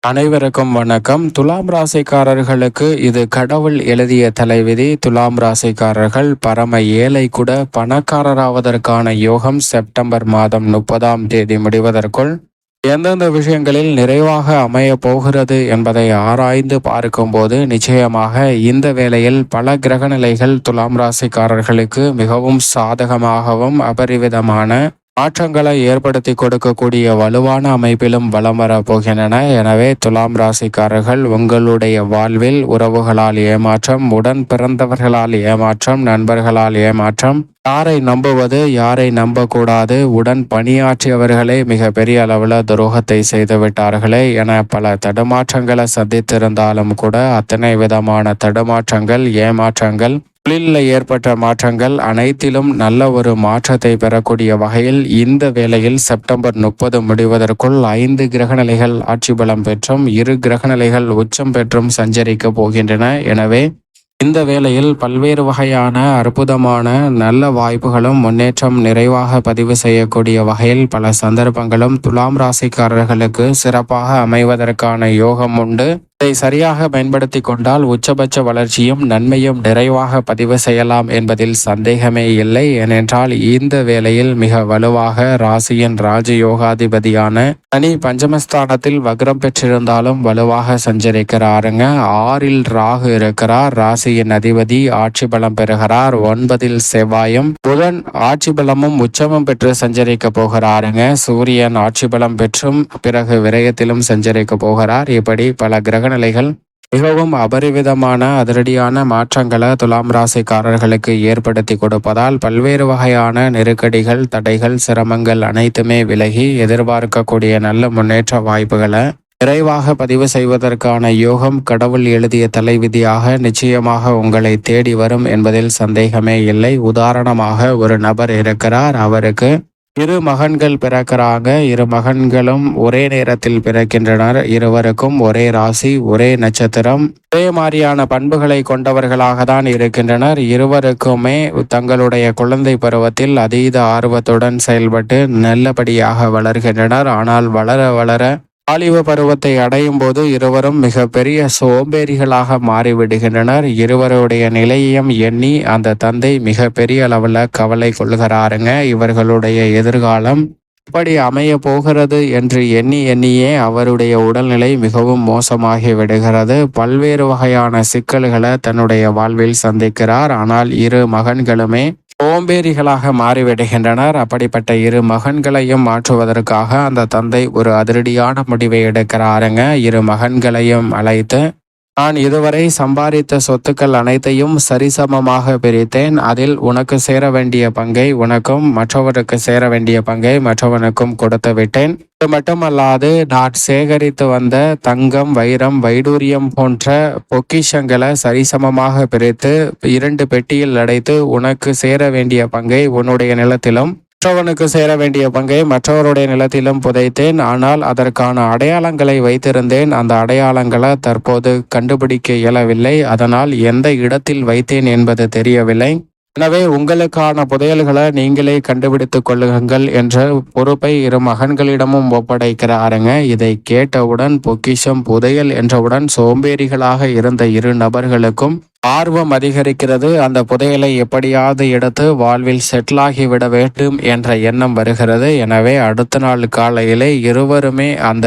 அனைவருக்கும் வணக்கம். துலாம் ராசிக்காரர்களுக்கு இது கடவுள் எழுதிய தலைவிதி. துலாம் ராசிக்காரர்கள் பரம ஏழை கூட பணக்காரராவதற்கான யோகம் செப்டம்பர் மாதம் 30ஆம் தேதி முடிவதற்குள் எந்தெந்த விஷயங்களில் நிறைவாக அமைய போகிறது என்பதை ஆராய்ந்து பார்க்கும்போது நிச்சயமாக இந்த வேளையில் பல கிரகநிலைகள் துலாம் ராசிக்காரர்களுக்கு மிகவும் சாதகமாகவும் அபரிவிதமான மாற்றங்களை ஏற்படுத்தி கொடுக்கக்கூடிய வலுவான அமைப்பிலும் வலம் வரப் போகின்றன. எனவே துலாம் ராசிக்காரர்கள் உங்களுடைய வாழ்வில் உறவுகளால் ஏமாற்றம், உடன் பிறந்தவர்களால் ஏமாற்றம், நண்பர்களால் ஏமாற்றம், யாரை நம்புவது யாரை நம்பக்கூடாது, உடன் பணியாற்றியவர்களே மிக பெரிய அளவில் துரோகத்தை செய்து விட்டார்களே என பல தடுமாற்றங்களை சந்தித்திருந்தாலும் கூட அத்தனை விதமான தடுமாற்றங்கள், ஏமாற்றங்கள், தொழிலில் ஏற்பட்ட மாற்றங்கள் அனைத்திலும் நல்ல ஒரு மாற்றத்தை பெறக்கூடிய வகையில் இந்த வேளையில் செப்டம்பர் 30 முடிவதற்குள் 5 கிரகநிலைகள் ஆட்சி பலம் பெற்றும் 2 கிரகநிலைகள் உச்சம் பெற்றும் சஞ்சரிக்க போகின்றன. எனவே இந்த வேளையில் பல்வேறு வகையான அற்புதமான நல்ல வாய்ப்புகளும் முன்னேற்றம் நிறைவாக பதிவு செய்யக்கூடிய வகையில் பல சந்தர்ப்பங்களும் துலாம் ராசிக்காரர்களுக்கு சிறப்பாக அமைவதற்கான யோகம் உண்டு. இதை சரியாக பயன்படுத்தி கொண்டால் உச்சபட்ச வளர்ச்சியும் நன்மையும் நிறைவாக பதிவு செய்யலாம் என்பதில் சந்தேகமே இல்லை. ஏனென்றால் இந்த வேளையில் மிக வலுவாக ராசியின் ராஜயோகாதிபதியான சனி பஞ்சமஸ்தானத்தில் வக்ரம் பெற்றிருந்தாலும் வலுவாக சஞ்சரிக்கிறாருங்க. 6ல் ராகு இருக்கிறார். ராசியின் அதிபதி ஆட்சி பலம் பெறுகிறார். 9ல் செவ்வாயும் புதன் ஆட்சி பலமும் உச்சமும் பெற்று சஞ்சரிக்க போகிறாருங்க. சூரியன் ஆட்சி பலம் பெற்றும் பிறகு விரயத்திலும் சஞ்சரிக்க போகிறார். இப்படி பல கிரக நிலைகள் மிகவும் அபரிவிதமான அதிரடியான மாற்றங்களை துலாம் ராசிக்காரர்களுக்கு ஏற்படுத்தி கொடுப்பதால் பல்வேறு வகையான நெருக்கடிகள், தடைகள், சிரமங்கள் அனைத்துமே விலகி எதிர்பார்க்கக்கூடிய நல்ல முன்னேற்ற வாய்ப்புகளை விரைவாக பதிவு செய்வதற்கான யோகம் கடவுள் எழுதிய தலைவிதியாக நிச்சயமாக உங்களை தேடி வரும் என்பதில் சந்தேகமே இல்லை. உதாரணமாக ஒரு நபர் இருக்கிறார். அவருக்கு 2 மகன்கள் பிறக்கிறாங்க. 2 மகன்களும் ஒரே நேரத்தில் பிறக்கின்றனர். இருவருக்கும் ஒரே ராசி, ஒரே நட்சத்திரம், ஒரே மாதிரியான பண்புகளை கொண்டவர்களாக தான் இருக்கின்றனர். இருவருக்குமே தங்களுடைய குழந்தை பருவத்தில் அதீத ஆர்வத்துடன் செயல்பட்டு நல்லபடியாக வளர்கின்றனர். ஆனால் வளர வளர வாலிப பருவத்தை அடையும் போது இருவரும் மிக பெரிய சோம்பேறிகளாக மாறிவிடுகின்றனர். இருவருடைய நிலையையும் எண்ணி அந்த தந்தை மிக பெரிய அளவில் கவலை கொள்கிறாருங்க. இவர்களுடைய எதிர்காலம் இப்படி அமைய போகிறது என்று எண்ணியே அவருடைய உடல்நிலை மிகவும் மோசமாகி விடுகிறது. பல்வேறு வகையான சிக்கல்களை தன்னுடைய வாழ்வில் சந்திக்கிறார். ஆனால் 2 மகன்களுமே சோம்பேறிகளாக மாறிவிடுகின்றனர். அப்படிப்பட்ட 2 மகன்களையும் மாற்றுவதற்காக அந்த தந்தை ஒரு அதிரடியான முடிவை எடுக்கிறாருங்க. 2 மகன்களையும் அழைத்து, நான் இதுவரை சம்பாதித்த சொத்துக்கள் அனைத்தையும் சரிசமமாக பிரித்தேன். அதில் உனக்கு சேர வேண்டிய பங்கை உனக்கும், மற்றவருக்கு சேர வேண்டிய பங்கை மற்றவனுக்கும் கொடுத்து விட்டேன். இது மட்டுமல்லாது நான் சேகரித்து வந்த தங்கம், வைரம், வைடூரியம் போன்ற பொக்கிஷங்களை சரிசமமாக பிரித்து 2 பெட்டியில் அடைத்து உனக்கு சேர வேண்டிய பங்கை உன்னுடைய நிலத்திலும், மற்றவனுக்கு சேர வேண்டிய பங்கை மற்றவருடைய நிலத்திலும் புதைத்தேன். ஆனால் அதற்கான அடையாளங்களை வைத்திருந்தேன். அந்த அடையாளங்களை தற்போது கண்டுபிடிக்க இயலவில்லை. அதனால் எந்த இடத்தில் வைத்தேன் என்பது தெரியவில்லை. எனவே உங்களுக்கான புதையல்களை நீங்களே கண்டுபிடித்துக் கொள்ளுங்கள் என்ற பொறுப்பை 2 மகன்களிடமும் ஒப்படைக்கிறாருங்க. இதை கேட்டவுடன் பொக்கிஷம் புதையல் என்றவுடன் சோம்பேறிகளாக இருந்த 2 நபர்களுக்கும் ஆர்வம் அதிகரிக்கிறது. அந்த புதையலை எப்படியாவது எடுத்து வாழ்வில் செட்டிலாகி விட வேண்டும் என்ற எண்ணம் வருகிறது. எனவே அடுத்த நாள் காலையிலே இருவருமே அந்த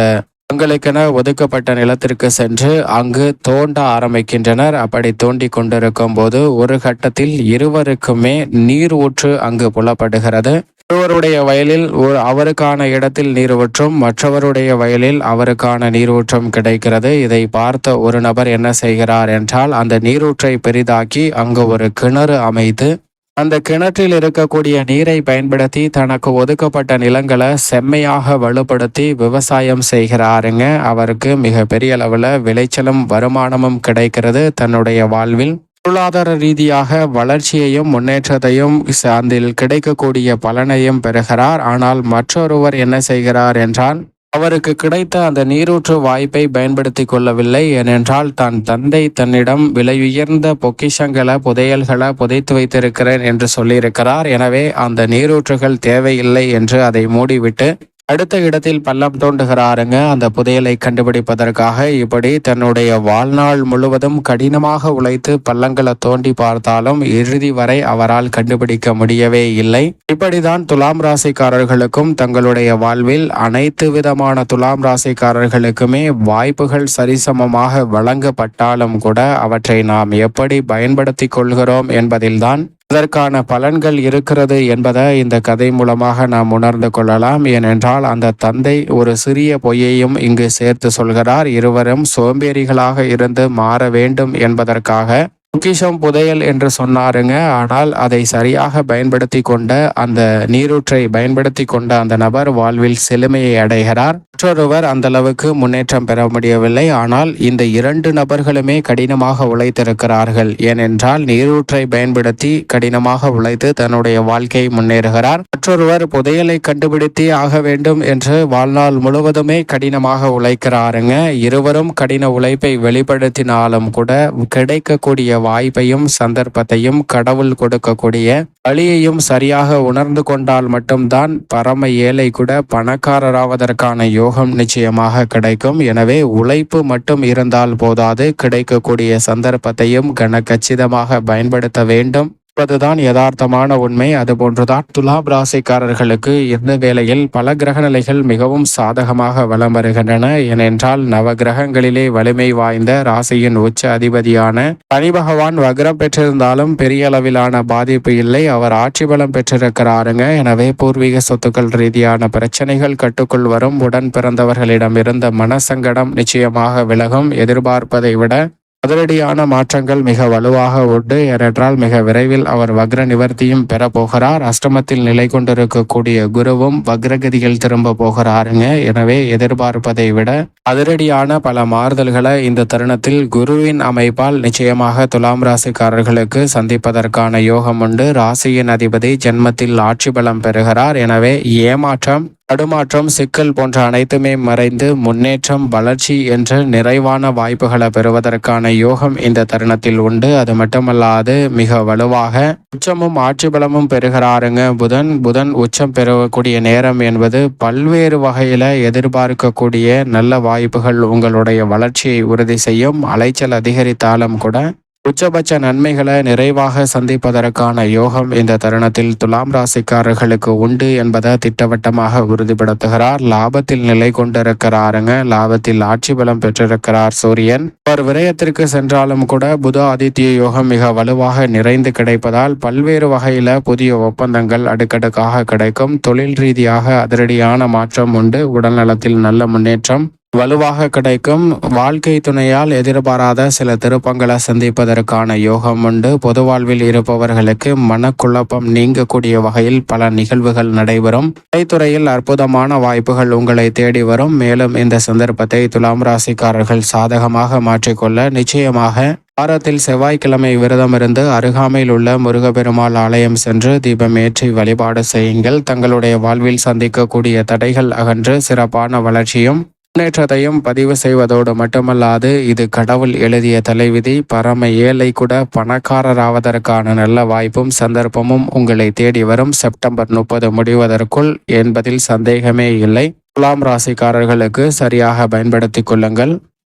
தங்களுக்கென ஒதுக்கப்பட்ட நிலத்திற்கு சென்று அங்கு தோண்ட ஆரம்பிக்கின்றனர். அப்படி தோண்டி கொண்டிருக்கும் போது ஒரு கட்டத்தில் இருவருக்குமே நீர் ஊற்று அங்கு புலப்படுகிறது. ஒருவருடைய வயலில் அவருக்கான இடத்தில் நீரூற்றும், மற்றவருடைய வயலில் அவருக்கான நீரூற்றம் கிடைக்கிறது. இதை பார்த்த ஒரு நபர் என்ன செய்கிறார் என்றால் அந்த நீரூற்றை பெரிதாக்கி அங்கு ஒரு கிணறு அமைத்து அந்த கிணற்றில் இருக்கக்கூடிய நீரை பயன்படுத்தி தனக்கு ஒதுக்கப்பட்ட நிலங்களை செம்மையாக வலுப்படுத்தி விவசாயம் செய்கிறாருங்க. அவருக்கு மிக பெரிய அளவில் விளைச்சலும் வருமானமும் கிடைக்கிறது. தன்னுடைய வாழ்வில் பொருளாதார ரீதியாக வளர்ச்சியையும் முன்னேற்றத்தையும் அதில் கிடைக்கக்கூடிய பலனையும் பெறுகிறார். ஆனால் மற்றொருவர் என்ன செய்கிறார் என்றால் அவருக்கு கிடைத்த அந்த நீரூற்று வாய்ப்பை பயன்படுத்தி கொள்ளவில்லை. ஏனென்றால் தன் தந்தை தன்னிடம் விலை உயர்ந்த பொக்கிஷங்களை, புதையல்களை புதைத்து வைத்திருக்கிறேன் என்று சொல்லியிருக்கிறார். எனவே அந்த நீரூற்றுகள் தேவையில்லை என்று அதை மூடிவிட்டு அடுத்த இடத்தில் பள்ளம் தோண்டுகிறாருங்க. அந்த புதையலை கண்டுபிடிப்பதற்காக இப்படி தன்னுடைய வாழ்நாள் முழுவதும் கடினமாக உழைத்து பள்ளங்களை தோண்டி பார்த்தாலும் இறுதி வரை அவரால் கண்டுபிடிக்க முடியவே இல்லை. இப்படிதான் துலாம் ராசிக்காரர்களுக்கும் தங்களுடைய வாழ்வில் அனைத்து விதமான துலாம் ராசிக்காரர்களுக்குமே வாய்ப்புகள் சரிசமமாக வழங்கப்பட்டாலும் கூட அவற்றை நாம் எப்படி பயன்படுத்தி கொள்கிறோம் என்பதில்தான் அதற்கான பலன்கள் இருக்கிறது என்பதை இந்த கதை மூலமாக நாம் உணர்ந்து கொள்ளலாம். ஏனென்றால் அந்த தந்தை ஒரு சிறிய பொய்யையும் இங்கு சேர்த்து சொல்கிறார். இருவரும் சோம்பேறிகளாக இருந்து மாற வேண்டும் என்பதற்காக பொக்கிஷம் புதையல் என்று சொன்னாருங்க. ஆனால் அதை சரியாக பயன்படுத்தி கொண்ட அந்த நீரூற்றை பயன்படுத்தி கொண்ட அந்த நபர் வாழ்வில் செழுமையை அடைகிறார். மற்றொருவர் அந்த அளவுக்கு முன்னேற்றம் பெற முடியவில்லை. ஆனால் இந்த இரண்டு நபர்களுமே கடினமாக உழைத்திருக்கிறார்கள். ஏனென்றால் நீரூற்றை பயன்படுத்தி கடினமாக உழைத்து தன்னுடைய வாழ்க்கையை முன்னேறுகிறார். மற்றொருவர் புதையலை கண்டுபிடித்தே ஆக வேண்டும் என்று வாழ்நாள் முழுவதுமே கடினமாக உழைக்கிறாருங்க. இருவரும் கடின உழைப்பை வெளிப்படுத்தினாலும் கூட கிடைக்கக்கூடிய வாய்ப்பையும் சந்தர்ப்பத்தையும் கடவுள் கொடுக்கக்கூடிய வழியையும் சரியாக உணர்ந்து கொண்டால் மட்டும்தான் பரம ஏழை கூட பணக்காரராவதற்கான யோகம் நிச்சயமாக கிடைக்கும். எனவே உழைப்பு மட்டும் இருந்தால் போதாது, கிடைக்கக்கூடிய சந்தர்ப்பத்தையும் கச்சிதமாக பயன்படுத்த வேண்டும் என்பதுதான் யதார்த்தமான உண்மை. அதுபோன்றுதான் துலாம் ராசிக்காரர்களுக்கு இந்த வேளையில் பல கிரக நிலைகள் மிகவும் சாதகமாக வலம் வருகின்றன. ஏனென்றால் நவ கிரகங்களிலே வலிமை வாய்ந்த ராசியின் உச்ச அதிபதியான சனி பகவான் வக்ரம் பெற்றிருந்தாலும் பெரிய அளவிலான பாதிப்பு இல்லை. அவர் ஆட்சி பலம் பெற்றிருக்கிறாருங்க. எனவே பூர்வீக சொத்துக்கள் ரீதியான பிரச்சனைகள் கட்டுக்குள் வரும். உடன் பிறந்தவர்களிடம் இருந்த மனசங்கடம் நிச்சயமாக விலகும். எதிர்பார்ப்பதை விட அதிரடியான மாற்றங்கள் மிக வலுவாக உண்டு. ஏனென்றால் மிக விரைவில் அவர் வக்ர நிவர்த்தியும் பெற போகிறார். அஷ்டமத்தில் நிலை கொண்டிருக்கக்கூடிய குருவும் வக்ரகதியில் திரும்ப போகிறாருங்க. எனவே எதிர்பார்ப்பதை விட அதிரடியான பல மாறுதல்களை இந்த தருணத்தில் குருவின் அமைப்பால் நிச்சயமாக துலாம் ராசிக்காரர்களுக்கு சந்திப்பதற்கான யோகம் உண்டு. ராசியின் அதிபதி ஜென்மத்தில் ஆட்சி பலம் பெறுகிறார். எனவே ஏமாற்றம், தடுமாற்றம், சிக்கல் போன்ற அனைத்துமே மறைந்து முன்னேற்றம், வளர்ச்சி என்ற நிறைவான வாய்ப்புகளை பெறுவதற்கான யோகம் இந்த தருணத்தில் உண்டு. அது மட்டுமல்லாது மிக வலுவாக உச்சமும் ஆட்சி பலமும் பெறுகிறாருங்க. புதன் உச்சம் பெறக்கூடிய நேரம் என்பது பல்வேறு வகையில எதிர்பார்க்கக்கூடிய நல்ல வாய்ப்புகள் உங்களுடைய வளர்ச்சியை உறுதி செய்யும். அலைச்சல் அதிகரித்தாலும் கூட உச்சபட்ச நன்மைகளை நிறைவாக சந்திப்பதற்கான யோகம் இந்த தருணத்தில் துலாம் ராசிக்காரர்களுக்கு உண்டு என்பதை திட்டவட்டமாக உறுதிப்படுத்துகிறார். லாபத்தில் நிலை கொண்டிருக்கிறாருங்க. லாபத்தில் ஆட்சி பலம் பெற்றிருக்கிறார் சூரியன். அவர் விரயத்திற்கு சென்றாலும் கூட புத ஆதித்ய யோகம் மிக வலுவாக நிறைந்து கிடைப்பதால் பல்வேறு வகையில புதிய ஒப்பந்தங்கள் அடுக்கடுக்காக கிடைக்கும். தொழில் ரீதியாக அதிரடியான மாற்றம் உண்டு. உடல்நலத்தில் நல்ல முன்னேற்றம் வலுவாக கிடைக்கும். வாழ்க்கை துணையால் எதிர்பாராத சில திருப்பங்களை சந்திப்பதற்கான யோகம் உண்டு. பொது வாழ்வில் இருப்பவர்களுக்கு மனக்குழப்பம் நீங்கக்கூடிய வகையில் பல நிகழ்வுகள் நடைபெறும். கலைத்துறையில் அற்புதமான வாய்ப்புகள் உங்களை தேடி வரும். மேலும் இந்த சந்தர்ப்பத்தை துலாம் ராசிக்காரர்கள் சாதகமாக மாற்றிக்கொள்ள நிச்சயமாக வாரத்தில் செவ்வாய்க்கிழமை விரதமிருந்து அருகாமையில் உள்ள முருகப்பெருமாள் ஆலயம் சென்று தீபம் ஏற்றி வழிபாடு செய்யுங்கள். தங்களுடைய வாழ்வில் சந்திக்கக்கூடிய தடைகள் அகன்று சிறப்பான வளர்ச்சியும் முன்னேற்றத்தையும் பதிவு செய்வதோடு மட்டுமல்லாது இது கடவுள் எழுதிய தலைவிதி. பரம ஏழை கூட பணக்காரராவதற்கான நல்ல வாய்ப்பும் சந்தர்ப்பமும் உங்களை தேடி வரும். செப்டம்பர் 30 முடிவதற்குள் என்பதில் சந்தேகமே இல்லை. துலாம் ராசிக்காரர்களுக்கு சரியாக பயன்படுத்திக் கொள்ளுங்கள்.